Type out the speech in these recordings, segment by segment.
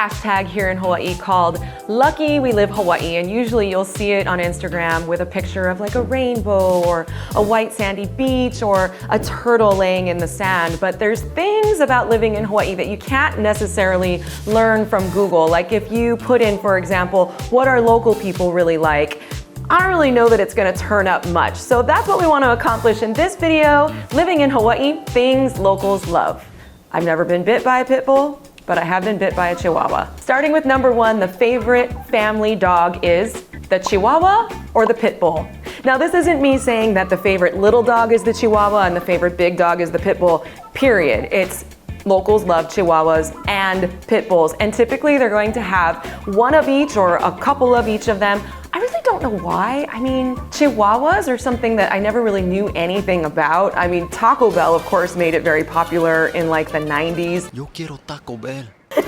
hashtag here in Hawaii called Lucky We Live Hawaii, and usually you'll see it on Instagram with a picture of like a rainbow or a white sandy beach or a turtle laying in the sand. But there's things about living in Hawaii that you can't necessarily learn from Google. Like if you put in, for example, what are local people really like? I don't really know that it's gonna turn up much. So that's what we want to accomplish in this video. Living in Hawaii, things locals love. I've never been bit by a pit bull, but I have been bit by a Chihuahua. Starting with number one, the favorite family dog is the Chihuahua or the pit bull. Now this isn't me saying that the favorite little dog is the Chihuahua and the favorite big dog is the pit bull, period. It's locals love Chihuahuas and pit bulls, and typically they're going to have one of each or a couple of each of them. I really don't know why. I mean, Chihuahuas are something that I never really knew anything about. I mean, Taco Bell, of course, made it very popular in like the 90s. Yo quiero Taco Bell.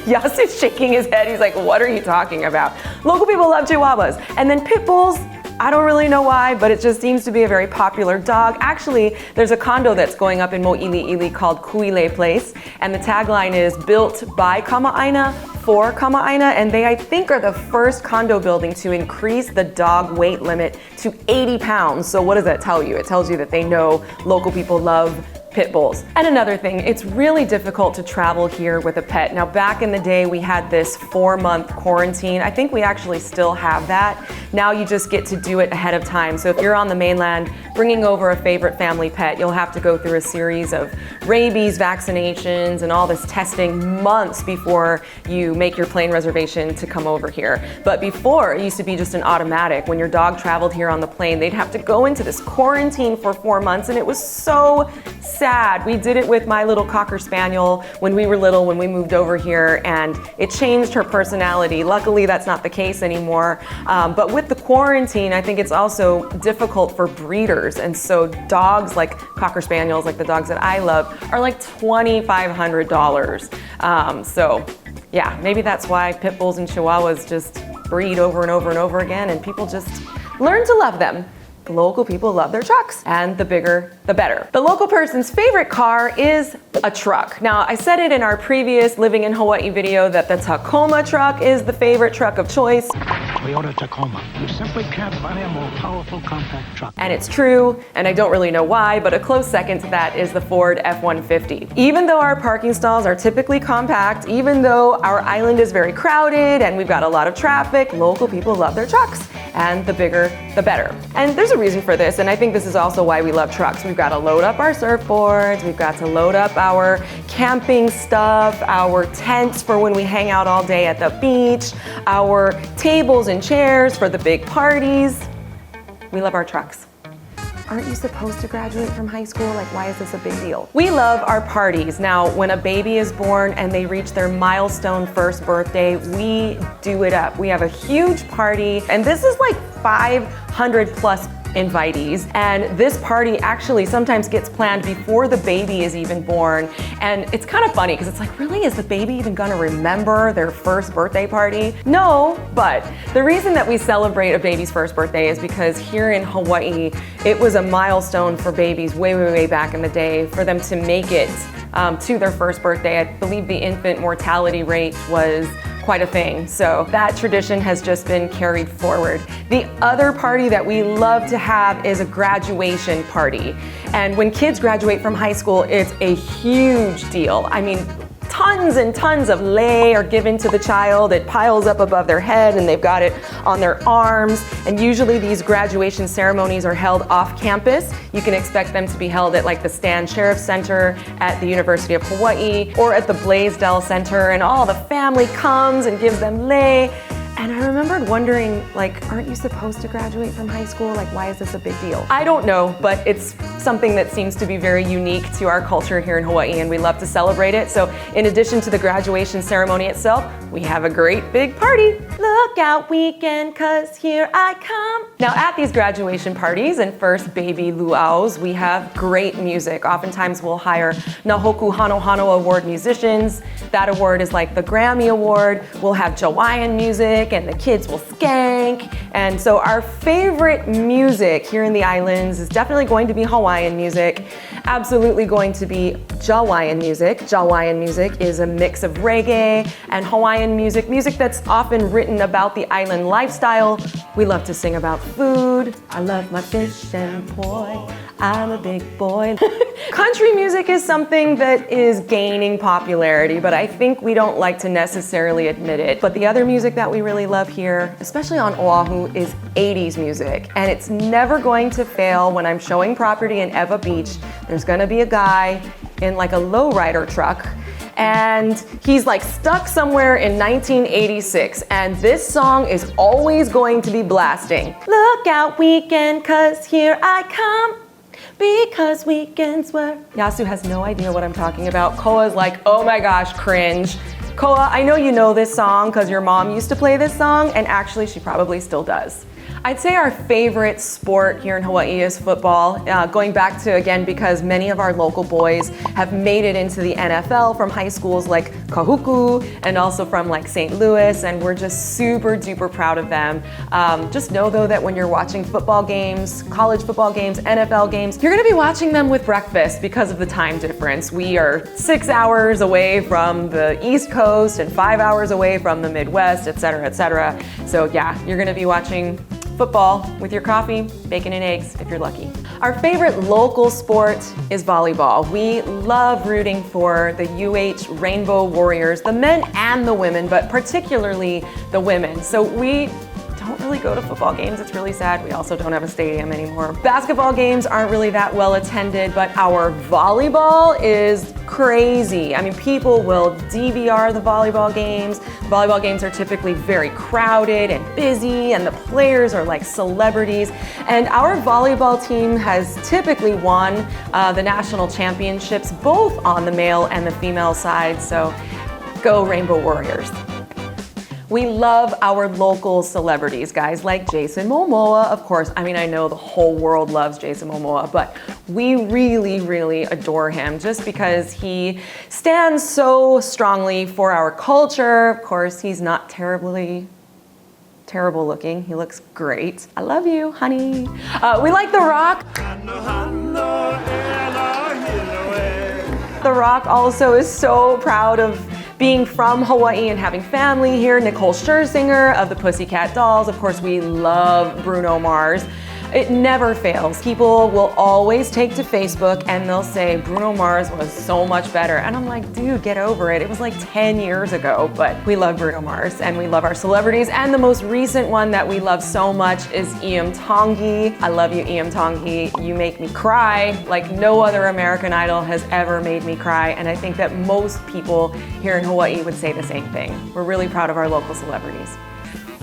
Yas is shaking his head. He's like, what are you talking about? Local people love Chihuahuas. And then pit bulls, I don't really know why, but it just seems to be a very popular dog. Actually, there's a condo that's going up in Mo'ili'ili called Kuile Place, and the tagline is built by Kama'aina for Kama'aina, and they, I think, are the first condo building to increase the dog weight limit to 80 pounds. So what does that tell you? It tells you that they know local people love pit bulls. And another thing, it's really difficult to travel here with a pet. Now, back in the day, we had this 4-month quarantine. I think we actually still have that. Now you just get to do it ahead of time. So if you're on the mainland, bringing over a favorite family pet, you'll have to go through a series of rabies vaccinations and all this testing months before you make your plane reservation to come over here. But before, it used to be just an automatic. When your dog traveled here on the plane, they'd have to go into this quarantine for 4 months, and it was so sad. We did it with my little Cocker Spaniel when we were little, when we moved over here, and it changed her personality. Luckily, that's not the case anymore. But with the quarantine, I think it's also difficult for breeders. And so dogs like Cocker Spaniels, like the dogs that I love, are like $2,500. So yeah, maybe that's why pit bulls and Chihuahuas just breed over and over and over again, and people just learn to love them. The local people love their trucks, and the bigger, the better. The local person's favorite car is a truck. Now, I said it in our previous Living in Hawaii video that the Tacoma truck is the favorite truck of choice. Toyota Tacoma. You simply can't find a more powerful compact truck. And it's true, and I don't really know why, but a close second to that is the Ford F-150. Even though our parking stalls are typically compact, even though our island is very crowded and we've got a lot of traffic, local people love their trucks, and the bigger, the better. And there's a reason for this, and I think this is also why we love trucks. We've got to load up our surfboards, we've got to load up our camping stuff, our tents for when we hang out all day at the beach, our tables and chairs for the big parties. We love our trucks. Aren't you supposed to graduate from high school? Like, why is this a big deal? We love our parties. Now, when a baby is born and they reach their milestone first birthday, we do it up. We have a huge party, and this is like 500 plus invitees, and this party actually sometimes gets planned before the baby is even born. And it's kind of funny because it's like, really, is the baby even gonna remember their first birthday party? No, but the reason that we celebrate a baby's first birthday is because here in Hawaii, it was a milestone for babies way back in the day for them to make it to their first birthday. I believe the infant mortality rate was quite a thing. So that tradition has just been carried forward. The other party that we love to have is a graduation party. And when kids graduate from high school, it's a huge deal. I mean, tons and tons of lei are given to the child. It piles up above their head and they've got it on their arms. And usually these graduation ceremonies are held off campus. You can expect them to be held at like the Stan Sheriff Center at the University of Hawaii or at the Blaisdell Center, and all the family comes and gives them lei. And I remembered wondering, like, aren't you supposed to graduate from high school? Like, why is this a big deal? I don't know, but it's something that seems to be very unique to our culture here in Hawaii, and we love to celebrate it. So in addition to the graduation ceremony itself, we have a great big party. Look out weekend, 'cause here I come. Now at these graduation parties and first baby luau's, we have great music. Oftentimes we'll hire Nahoku Hano Hano Award musicians. That award is like the Grammy Award. We'll have Jawaiian music and the kids will skank. And so our favorite music here in the islands is definitely going to be Hawaiian music. absolutely going to be Jawaiian music. Jawaiian music is a mix of reggae and Hawaiian music, music that's often written about the island lifestyle. We love to sing about food. I love my fish and poi. I'm a big boy. Country music is something that is gaining popularity, but I think we don't like to necessarily admit it. But the other music that we really love here, especially on Oahu, is 80s music. And it's never going to fail. When I'm showing property in Ewa Beach, there's gonna be a guy in like a lowrider truck, and he's like stuck somewhere in 1986, and this song is always going to be blasting. Look out weekend, 'cause here I come. Because weekends were... Yasu has no idea what I'm talking about. Koa's like, oh my gosh, cringe. Koa, I know you know this song because your mom used to play this song, and actually she probably still does. I'd say our favorite sport here in Hawaii is football, going back to, again, because many of our local boys have made it into the NFL from high schools like Kahuku and also from like St. Louis, and we're just super duper proud of them. Just know though that when you're watching football games, college football games, NFL games, you're gonna be watching them with breakfast because of the time difference. We are 6 hours away from the East Coast and 5 hours away from the Midwest, et cetera, et cetera. So yeah, you're gonna be watching football with your coffee, bacon and eggs if you're lucky. Our favorite local sport is volleyball. We love rooting for the UH Rainbow Warriors, the men and the women, but particularly the women. So we don't really go to football games. It's really sad. We also don't have a stadium anymore. Basketball games aren't really that well attended, but our volleyball is crazy. I mean, people will DVR the volleyball games. Volleyball games are typically very crowded and busy, and the players are like celebrities. And our volleyball team has typically won the national championships, both on the male and the female side. So go Rainbow Warriors. We love our local celebrities, guys like Jason Momoa, of course. I mean, I know the whole world loves Jason Momoa, but we really, really adore him just because he stands so strongly for our culture. Of course, he's not terrible looking. He looks great. I love you, honey. We like The Rock. The Rock also is so proud of being from Hawaii and having family here. Nicole Scherzinger of the Pussycat Dolls. Of course, we love Bruno Mars. It never fails. People will always take to Facebook and they'll say, Bruno Mars was so much better. And I'm like, dude, get over it. It was like 10 years ago, but we love Bruno Mars and we love our celebrities. And the most recent one that we love so much is Iam Tongi. I love you, Iam Tongi. You make me cry like no other American Idol has ever made me cry. And I think that most people here in Hawaii would say the same thing. We're really proud of our local celebrities.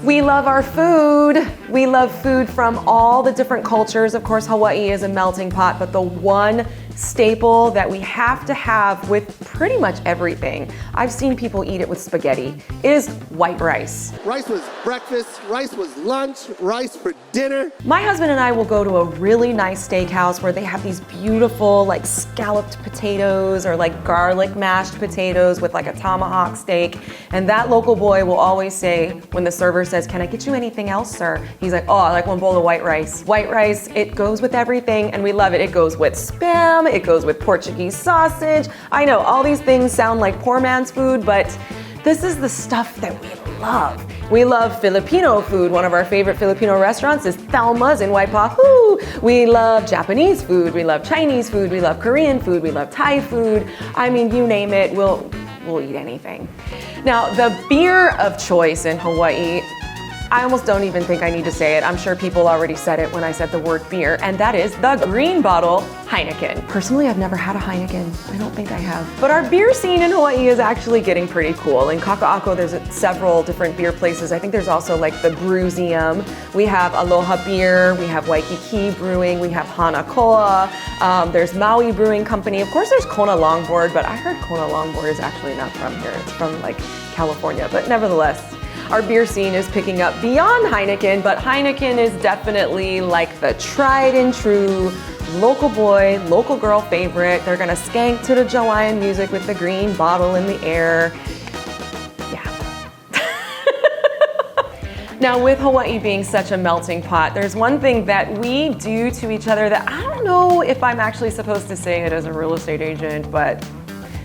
We love our food. We love food from all the different cultures. Of course, Hawaii is a melting pot, but the one staple that we have to have with pretty much everything, I've seen people eat it with spaghetti, is white rice. Rice was breakfast, rice was lunch, rice for dinner. My husband and I will go to a really nice steakhouse where they have these beautiful like scalloped potatoes or like garlic mashed potatoes with like a tomahawk steak. And that local boy will always say, when the server says, can I get you anything else, sir? He's like, oh, I like one bowl of white rice. White rice, it goes with everything and we love it. It goes with Spam, it goes with Portuguese sausage. I know all these things sound like poor man's food, but this is the stuff that we love. We love Filipino food. One of our favorite Filipino restaurants is Thelma's in Waipahu. We love Japanese food. We love Chinese food. We love Korean food. We love Thai food. I mean, you name it, we'll eat anything. Now, the beer of choice in Hawaii, I almost don't even think I need to say it. I'm sure people already said it when I said the word beer, and that is the green bottle Heineken. Personally, I've never had a Heineken. I don't think I have. But our beer scene in Hawaii is actually getting pretty cool. In Kaka'ako, there's several different beer places. I think there's also like the Brewseum. We have Aloha Beer, we have Waikiki Brewing, we have Hanakoa, there's Maui Brewing Company. Of course, there's Kona Longboard, but I heard Kona Longboard is actually not from here. It's from like California, but nevertheless, our beer scene is picking up beyond Heineken, but Heineken is definitely like the tried and true local boy, local girl favorite. They're gonna skank to the Jawaiian music with the green bottle in the air. Yeah. Now, with Hawaii being such a melting pot, there's one thing that we do to each other that I don't know if I'm actually supposed to say it as a real estate agent, but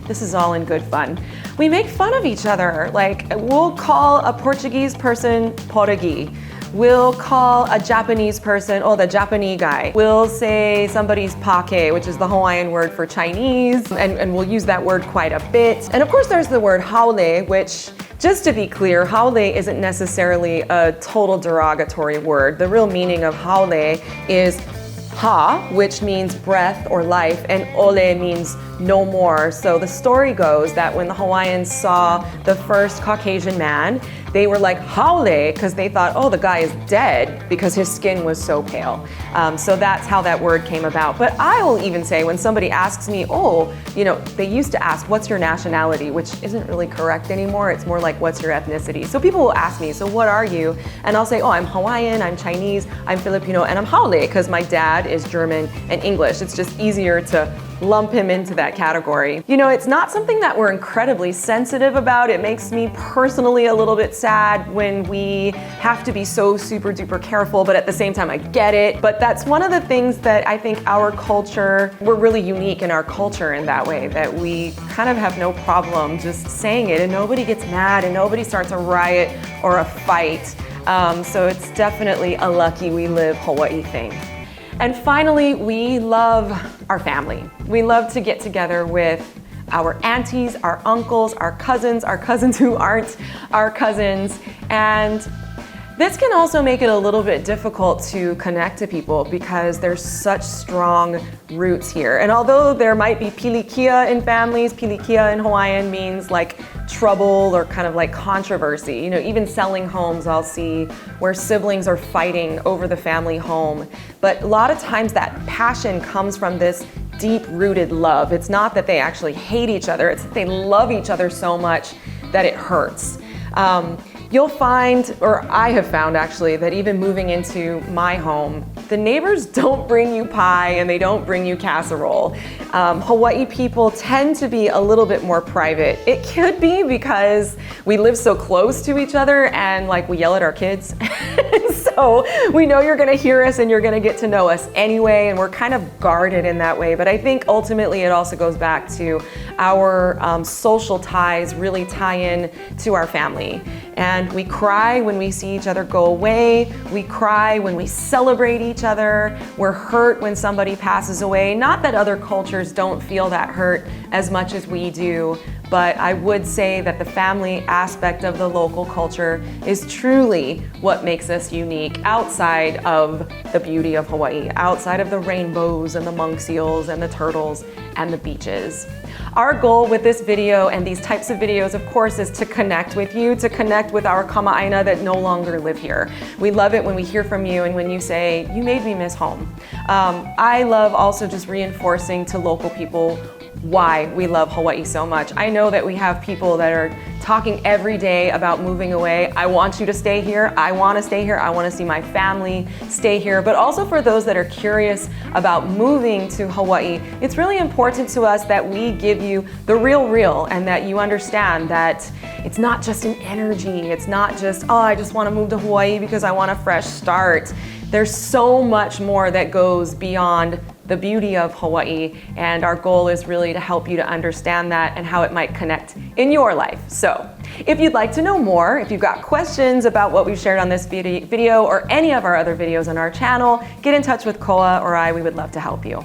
this is all in good fun. We make fun of each other. Like, we'll call a Portuguese person portuguese. We'll call a Japanese person, oh, the Japanese guy. We'll say somebody's pake, which is the Hawaiian word for Chinese, and we'll use that word quite a bit. And of course, there's the word Haole, which, just to be clear, Haole isn't necessarily a total derogatory word. The real meaning of Haole is ha, which means breath or life, and ole means no more. So the story goes that when the Hawaiians saw the first Caucasian man, they were like, Haole, because they thought, oh, the guy is dead because his skin was so pale. So that's how that word came about. But I will even say when somebody asks me, oh, you know, they used to ask, what's your nationality, which isn't really correct anymore. It's more like, what's your ethnicity? So people will ask me, so what are you? And I'll say, oh, I'm Hawaiian, I'm Chinese, I'm Filipino, and I'm Haole, because my dad is German and English. It's just easier to lump him into that category. You know, it's not something that we're incredibly sensitive about. It makes me personally a little bit sad when we have to be so super duper careful, but at the same time I get it. But that's one of the things that I think our culture, we're really unique in our culture in that way, that we kind of have no problem just saying it and nobody gets mad and nobody starts a riot or a fight. So it's definitely a lucky we live Hawaii thing. And finally, we love our family. We love to get together with our aunties, our uncles, our cousins who aren't our cousins. And this can also make it a little bit difficult to connect to people because there's such strong roots here. And although there might be pilikia in families, pilikia in Hawaiian means like trouble or kind of like controversy. You know, even selling homes, I'll see where siblings are fighting over the family home. But a lot of times that passion comes from this deep-rooted love. It's not that they actually hate each other, it's that they love each other so much that it hurts. You'll find, or I have found actually, that even moving into my home, the neighbors don't bring you pie and they don't bring you casserole. Hawaii people tend to be a little bit more private. It could be because we live so close to each other and like we yell at our kids. So we know you're gonna hear us and you're gonna get to know us anyway, and we're kind of guarded in that way. But I think ultimately it also goes back to our social ties really tie in to our family. And we cry when we see each other go away. We cry when we celebrate each other. We're hurt when somebody passes away. Not that other cultures don't feel that hurt as much as we do, but I would say that the family aspect of the local culture is truly what makes us unique outside of the beauty of Hawaii, outside of the rainbows and the monk seals and the turtles and the beaches. Our goal with this video and these types of videos, of course, is to connect with you, to connect with our kama'aina that no longer live here. We love it when we hear from you and when you say, you made me miss home. I love also just reinforcing to local people why we love Hawaii so much. I know that we have people that are talking every day about moving away. I want you to stay here. I want to stay here. I want to see my family stay here. But also for those that are curious about moving to Hawaii, it's really important to us that we give you the real and that you understand that it's not just an energy. It's not just, oh, I just want to move to Hawaii because I want a fresh start. There's so much more that goes beyond the beauty of Hawaii, and our goal is really to help you to understand that and how it might connect in your life. So if you'd like to know more, if you've got questions about what we've shared on this video or any of our other videos on our channel, get in touch with Koa or I. We would love to help you.